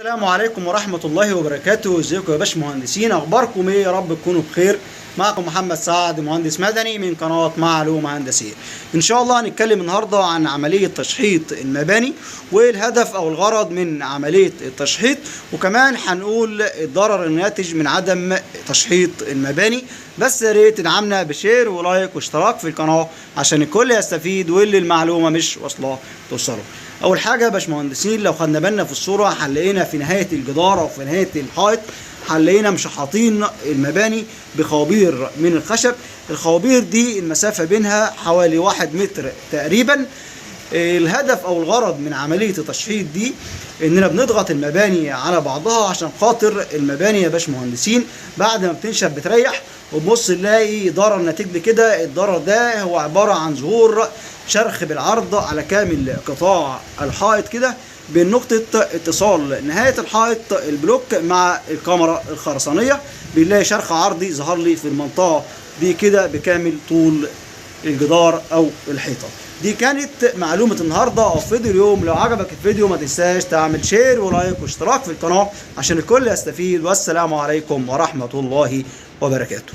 السلام عليكم ورحمة الله وبركاته. ازيكم يا باشمهندسين؟ اخباركم ايه؟ يا رب تكونوا بخير. معكم محمد سعد، مهندس مدني من قناة معلومة هندسية. ان شاء الله هنتكلم النهاردة عن عملية تشحيط المباني والهدف او الغرض من عملية التشحيط، وكمان هنقول الضرر الناتج من عدم تشحيط المباني. بس يا ريت تدعمنا بشير ولايك واشتراك في القناة عشان الكل يستفيد واللي المعلومة مش واصلة توصله. اول حاجه يا باشمهندسين، لو خدنا بالنا في الصوره هنلاقينا في نهايه الجدار او في نهايه الحائط هنلاقينا مشحطين المباني بخوابير من الخشب. الخوابير دي المسافه بينها حوالي 1 متر تقريبا. الهدف او الغرض من عمليه التشحيط دي اننا بنضغط المباني على بعضها عشان خاطر المباني يا باشمهندسين بعد ما بتنشف بتريح، وبص نلاقي ضرر ناتج لكده. الضرر ده هو عباره عن ظهور شرخ بالعرض على كامل قطاع الحائط كده بين نقطة اتصال نهاية الحائط البلوك مع الكاميرا الخرسانية. بنلاقي شرخ عرضي ظهر لي في المنطقة دي كده بكامل طول الجدار أو الحيطة. دي كانت معلومة النهاردة أو فيديو اليوم. لو عجبك الفيديو ما تنساش تعمل شير ولايك واشتراك في القناة عشان الكل يستفيد. والسلام عليكم ورحمة الله وبركاته.